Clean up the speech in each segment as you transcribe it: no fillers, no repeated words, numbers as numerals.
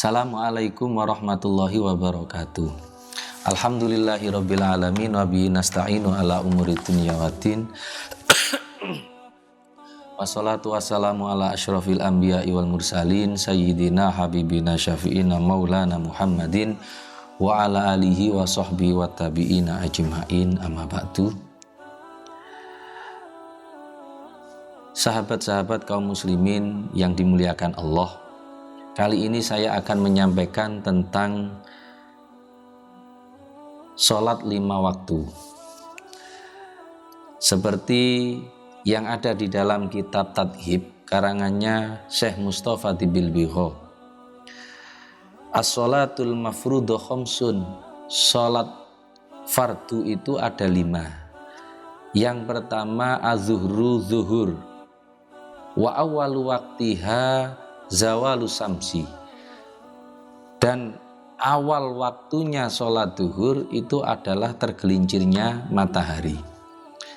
Assalamualaikum warahmatullahi wabarakatuh. Alhamdulillahirabbil alamin wa bihi nasta'inu ala umuri dunya waddin. Wassalatu wassalamu ala asyrafil anbiya'i wal mursalin sayyidina habibina syafi'ina maulana Muhammadin wa ala alihi wa sahbihi wa tabi'ina ajma'in, amma ba'du. Sahabat-sahabat kaum muslimin yang dimuliakan Allah, kali ini saya akan menyampaikan tentang sholat 5 waktu. Seperti yang ada di dalam kitab Tadhib karangannya Syekh Mustafa Tibilbiho. As-sholatul mafrudu khamsun. Sholat fardu itu ada 5. Yang pertama az-zuhru, zuhur. Wa awwalu waqtiha zawalu samsi. Dan awal waktunya sholat zuhur itu adalah tergelincirnya matahari.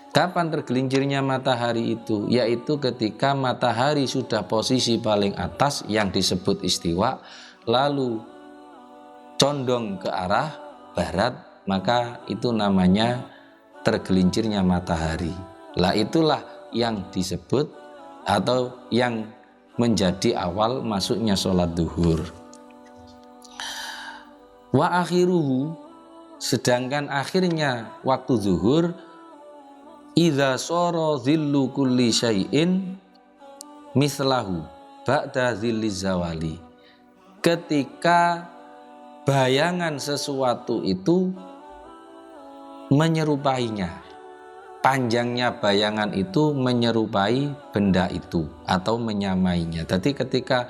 Kapan tergelincirnya matahari itu? Yaitu ketika matahari sudah posisi paling atas yang disebut istiwa, lalu condong ke arah barat, maka itu namanya tergelincirnya matahari. Lah itulah yang disebut atau yang menjadi awal masuknya sholat zuhur. Wa akhiruhu, sedangkan akhirnya waktu zuhur, idza sara dhillu kulli syai'in mislahu ba'da dhilli zawali. Ketika bayangan sesuatu itu menyerupainya, panjangnya bayangan itu menyerupai benda itu atau menyamainya. Jadi ketika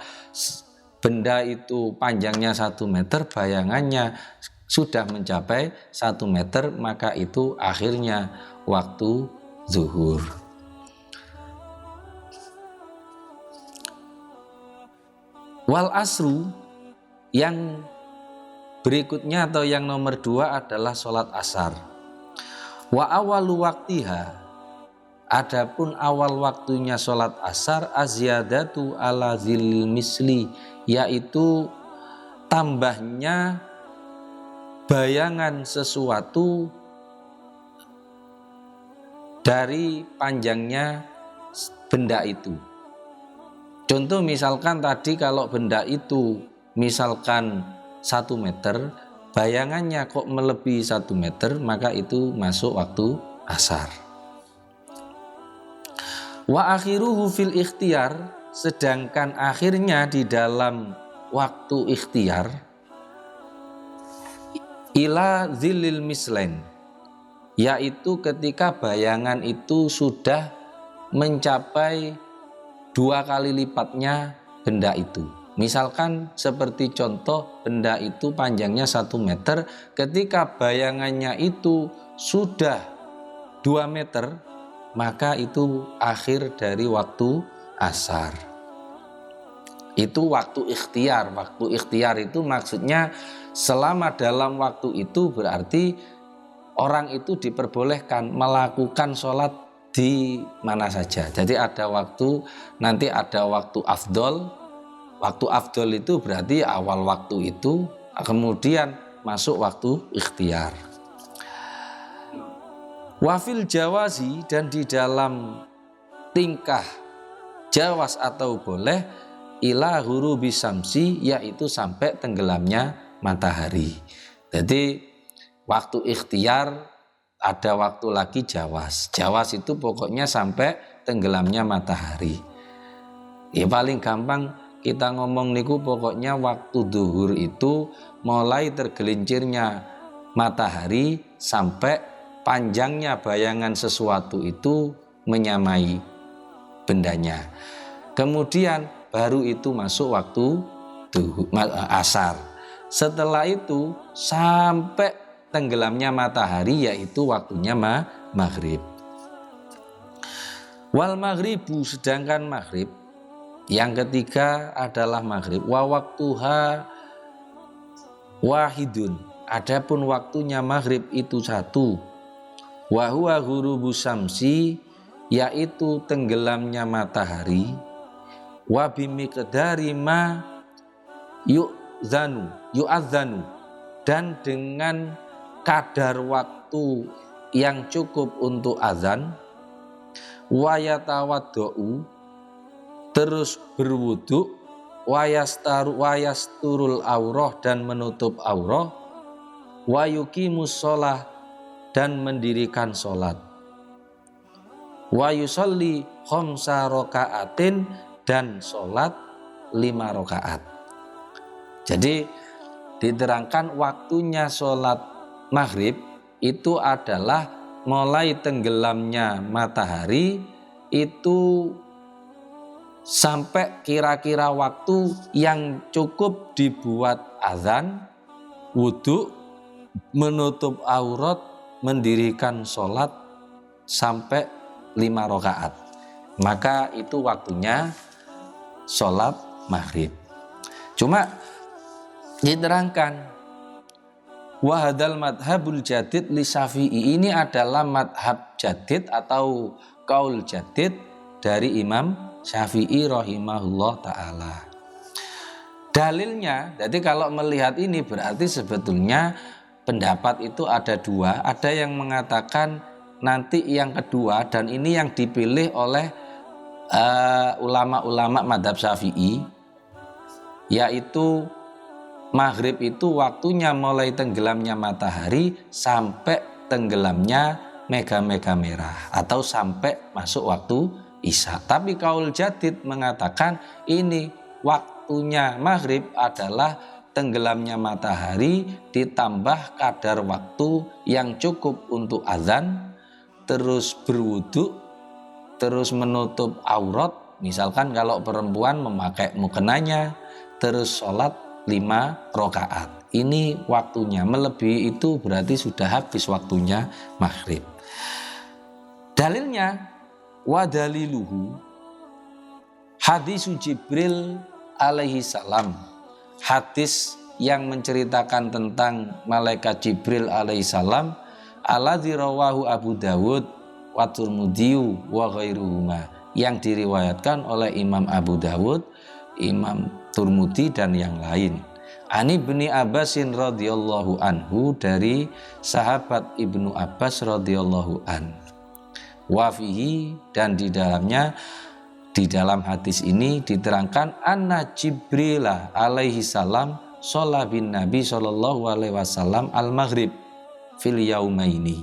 benda itu panjangnya 1 meter, bayangannya sudah mencapai 1 meter, maka itu akhirnya waktu zuhur. Wal asru, yang berikutnya atau yang nomor 2 adalah sholat asar. Wa awalu waktiha, adapun awal waktunya sholat asar, azyadatu ala zil misli, yaitu tambahnya bayangan sesuatu dari panjangnya benda itu. Contoh misalkan tadi kalau benda itu misalkan 1 meter, bayangannya kok melebihi 1 meter, maka itu masuk waktu asar. Wa akhiruhu fil ikhtiyar, sedangkan akhirnya di dalam waktu ikhtiar, ila zilil mislain, yaitu ketika bayangan itu sudah mencapai 2 kali lipatnya benda itu. Misalkan seperti contoh, benda itu panjangnya 1 meter, ketika bayangannya itu sudah 2 meter, maka itu akhir dari waktu asar. Itu waktu ikhtiar. Waktu ikhtiar itu maksudnya selama dalam waktu itu berarti orang itu diperbolehkan melakukan sholat di mana saja. Jadi ada waktu, nanti ada waktu afdol. Waktu afdol itu berarti awal waktu itu, kemudian masuk waktu ikhtiar. Wafil jawazi, dan di dalam tingkah jawas atau boleh, ila ghurubi syamsi, yaitu sampai tenggelamnya matahari. Jadi waktu ikhtiar ada waktu lagi jawas. Jawas itu pokoknya sampai tenggelamnya matahari. Ya paling gampang kita ngomong niku, pokoknya waktu zuhur itu mulai tergelincirnya matahari sampai panjangnya bayangan sesuatu itu menyamai bendanya. Kemudian baru itu masuk waktu asar. Setelah itu sampai tenggelamnya matahari, yaitu waktunya maghrib. Wal maghribu, sedangkan maghrib yang ketiga adalah maghrib. Wa waktuha wahidun, adapun waktunya maghrib itu 1. Wa huwa ghurubu syamsi, yaitu tenggelamnya matahari. Wa bimiqdari ma yu'adzanu, dan dengan kadar waktu yang cukup untuk azan, wa yatawaddau, terus berwudu, wayasturul aurah, dan menutup aurah, wa yuqimus shalah, dan mendirikan sholat, wa yusolli khamsa rakaatin, dan sholat 5 rakaat. Jadi diterangkan waktunya sholat maghrib itu adalah mulai tenggelamnya matahari itu sampai kira-kira waktu yang cukup dibuat azan, wudhu, menutup aurat, mendirikan sholat sampai 5 rakaat. Maka itu waktunya sholat maghrib. Cuma diterangkan wahadal madhabul jadid li Syafi'i, ini adalah madhab jadid atau kaul jadid dari Imam Syafi'i rahimahullah ta'ala. Dalilnya, jadi kalau melihat ini berarti sebetulnya pendapat itu ada dua. Ada yang mengatakan nanti yang kedua, dan ini yang dipilih oleh ulama-ulama madhab Syafi'i, yaitu maghrib itu waktunya mulai tenggelamnya matahari sampai tenggelamnya mega-mega merah, atau sampai masuk waktu isya. Tapi kaul jadid mengatakan ini waktunya maghrib adalah tenggelamnya matahari ditambah kadar waktu yang cukup untuk azan, terus berwudu, terus menutup aurat, misalkan kalau perempuan memakai mukenanya, terus sholat 5 rakaat. Ini waktunya, melebihi itu berarti sudah habis waktunya maghrib. Dalilnya wa daliluhu hadis Jibril alaihi salam, hadis yang menceritakan tentang malaikat Jibril alaihi salam, alladzi rawahu Abu Dawud wa Tirmidzi wa ghairuhuma, yang diriwayatkan oleh Imam Abu Dawud, Imam Tirmidzi, dan yang lain. Ani bin Abbasin radhiyallahu anhu, dari sahabat Ibnu Abbas radhiyallahu an. Wa fihi, dan di dalamnya, di dalam hadis ini diterangkan anna Jibril alaihi salam sholla bin Nabi sallallahu alaihi wasallam al maghrib fil yaumaini,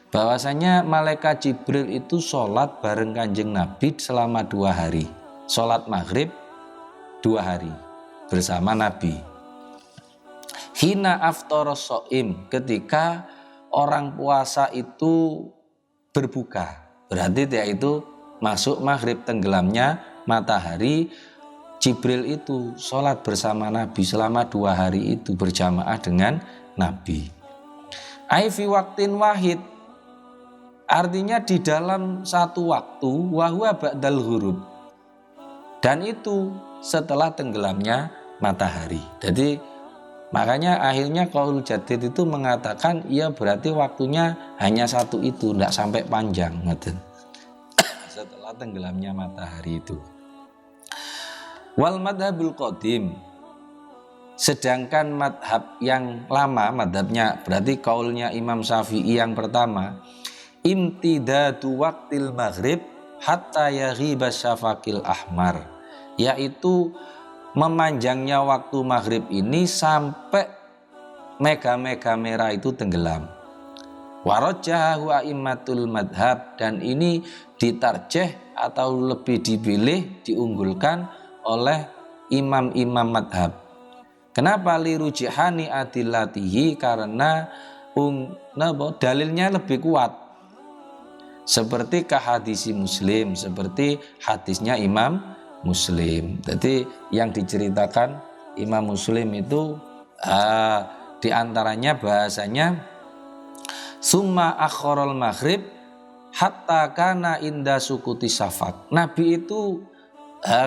bahwasanya malaikat Jibril itu sholat bareng Kanjeng Nabi selama 2 hari, sholat maghrib 2 hari bersama Nabi. Hina aftaros so'im, ketika orang puasa itu berbuka, berarti yaitu masuk maghrib, tenggelamnya matahari, Jibril itu sholat bersama Nabi selama 2 hari itu berjamaah dengan Nabi. Aifi waktin wahid, artinya di dalam satu waktu, wahwa ba'dal ghurub, dan itu setelah tenggelamnya matahari. Jadi makanya akhirnya qaul jadid itu mengatakan ya berarti waktunya hanya satu itu, tidak sampai panjang setelah tenggelamnya matahari itu. Wal madhabul qadim, sedangkan madhab yang lama, madhabnya berarti kaulnya Imam Syafi'i yang pertama, imtidadu waqtil maghrib hatta yaghiba syafaqil ahmar, yaitu memanjangnya waktu maghrib ini sampai mega-mega merah itu tenggelam. Warajjahu a'immatul madhab, dan ini ditarjeh atau lebih dipilih, diunggulkan oleh imam-imam madhab. Kenapa? Lirujihani adillatihi, karena dalilnya lebih kuat, seperti kahadisi Muslim, seperti hadisnya Imam Muslim. Jadi yang diceritakan Imam Muslim itu diantaranya bahasanya summa akhorol maghrib hatta kana inda sukuti syafaq. Nabi itu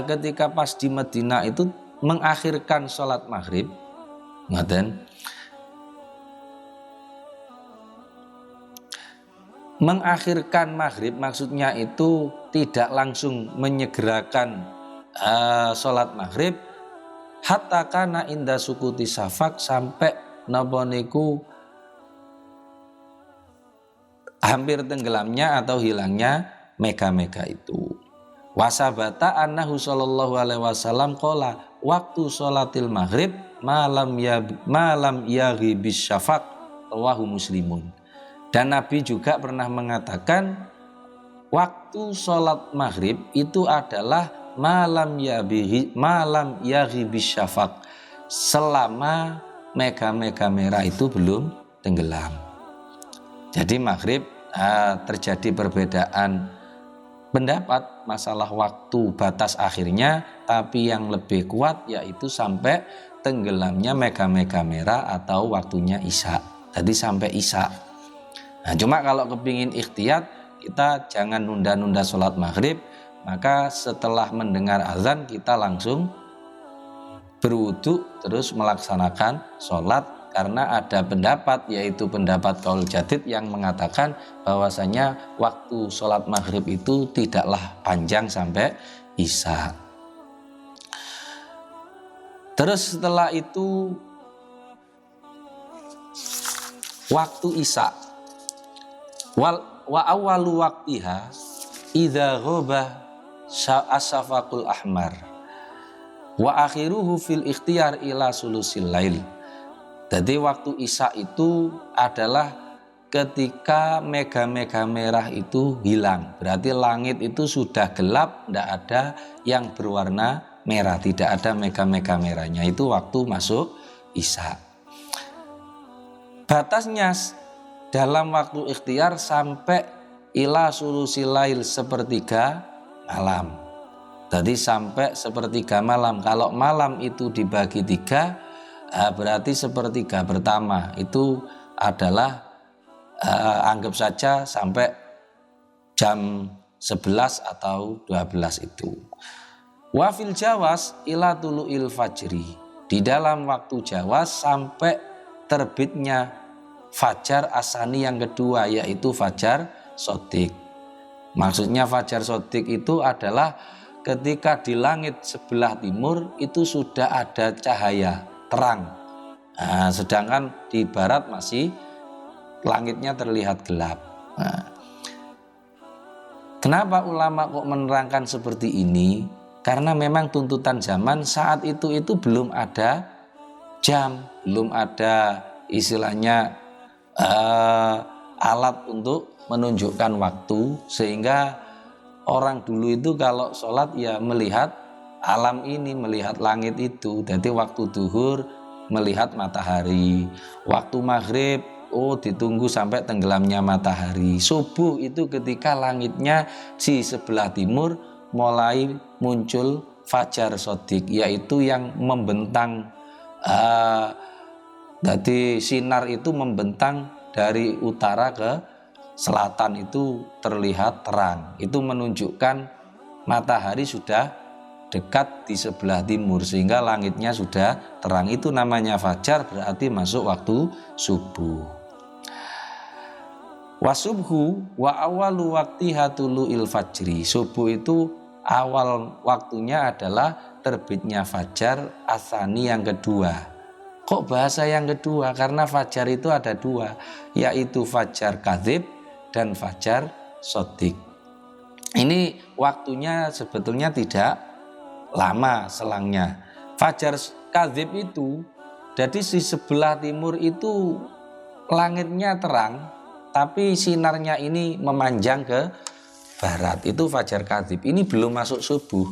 ketika pas di Madinah itu mengakhirkan sholat maghrib, mengakhirkan maghrib maksudnya itu tidak langsung menyegerakan sholat maghrib hatta kana inda sukuti safak, sampai napa niku hampir tenggelamnya atau hilangnya mega-mega itu. Wasabata annahu sallallahu alaihi wasallam qala waktu sholatil maghrib malam yaghibis syafaq, rawahu Muslimun. Dan Nabi juga pernah mengatakan waktu sholat maghrib itu adalah malam yaghibis syafaq, selama mega-mega merah itu belum tenggelam. Jadi maghrib terjadi perbedaan pendapat masalah waktu batas akhirnya, tapi yang lebih kuat yaitu sampai tenggelamnya mega-mega merah atau waktunya isya. Jadi sampai isya. Nah, cuma kalau kepingin ikhtiyat, kita jangan nunda-nunda sholat maghrib, maka setelah mendengar azan kita langsung berwudu terus melaksanakan sholat. Karena ada pendapat, yaitu pendapat Qaul Jadid yang mengatakan bahwasanya waktu sholat maghrib itu tidaklah panjang sampai isya. Terus setelah itu waktu isya, wa awwalu waqtiha idza ghaba as-safaqul ahmar wa akhiruhu fil ikhtiyar ila sulusil lail. Jadi waktu isya itu adalah ketika mega-mega merah itu hilang. Berarti langit itu sudah gelap, tidak ada yang berwarna merah, tidak ada mega-mega merahnya. Itu waktu masuk isya. Batasnya dalam waktu ikhtiar sampai ila sulusil lail, sepertiga malam. Jadi sampai sepertiga malam. Kalau malam itu dibagi tiga, berarti sepertiga pertama itu adalah anggap saja sampai jam 11 atau 12 itu. Wa fil jawas ila tulu'il fajri, di dalam waktu jawas sampai terbitnya fajar asani yang kedua, yaitu fajar shodiq. Maksudnya fajar shodiq itu adalah ketika di langit sebelah timur itu sudah ada cahaya terang. Nah, sedangkan di barat masih langitnya terlihat gelap. Nah, kenapa ulama kok menerangkan seperti ini? Karena memang tuntutan zaman saat itu belum ada jam, belum ada istilahnya alat untuk menunjukkan waktu, sehingga orang dulu itu kalau sholat ya melihat alam ini, melihat langit itu. Jadi waktu duhur melihat matahari, waktu maghrib ditunggu sampai tenggelamnya matahari. Subuh itu ketika langitnya di sebelah timur mulai muncul fajar shodiq, yaitu yang membentang. Jadi sinar itu membentang dari utara ke selatan, itu terlihat terang. Itu menunjukkan matahari sudah dekat di sebelah timur, sehingga langitnya sudah terang. Itu namanya fajar, berarti masuk waktu subuh. Wasubhu wa awalu waqtiha tulu'il fajri. Subuh itu awal waktunya adalah terbitnya fajar asani yang kedua. Kok bahasa yang kedua? Karena fajar itu ada dua, yaitu fajar kadzib dan fajar shodiq. Ini waktunya sebetulnya tidak lama selangnya. Fajar kadzib itu jadi di sebelah timur itu langitnya terang, tapi sinarnya ini memanjang ke barat. Itu fajar kadzib. Ini belum masuk subuh.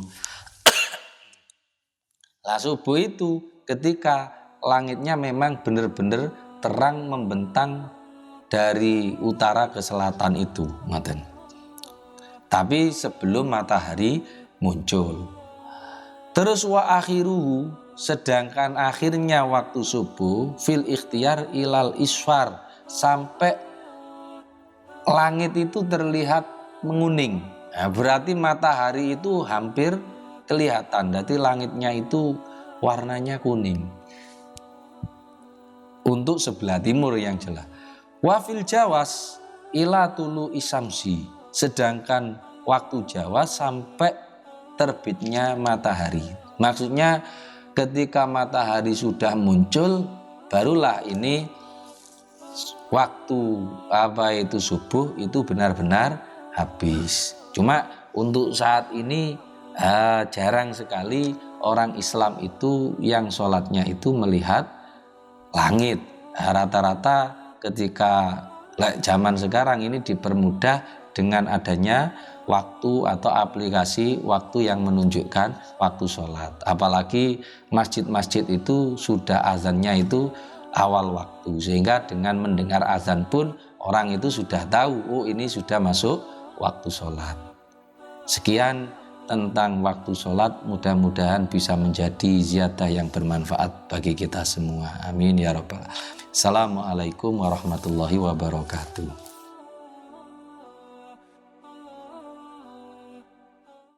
Lah subuh itu ketika langitnya memang benar-benar terang membentang dari utara ke selatan itu, ngoten. Tapi sebelum matahari muncul. Terus wa akhiruhu, sedangkan akhirnya waktu subuh fil ikhtiyar ilal isfar, sampai langit itu terlihat menguning. Nah, berarti matahari itu hampir kelihatan. Jadi langitnya itu warnanya kuning. Untuk sebelah timur yang jelas. Wa fil jawas ila tulu isamsi, sedangkan waktu jawas sampai terbitnya matahari. Maksudnya ketika matahari sudah muncul, barulah ini waktu subuh itu benar-benar habis. Cuma untuk saat ini jarang sekali orang Islam itu yang sholatnya itu melihat langit. Rata-rata ketika zaman sekarang ini dipermudah dengan adanya waktu atau aplikasi waktu yang menunjukkan waktu sholat. Apalagi masjid-masjid itu sudah azannya itu awal waktu, sehingga dengan mendengar azan pun orang itu sudah tahu, oh ini sudah masuk waktu sholat. Sekian tentang waktu sholat, mudah-mudahan bisa menjadi ziyadah yang bermanfaat bagi kita semua. Amin ya rabbal alamin. Assalamualaikum warahmatullahi wabarakatuh.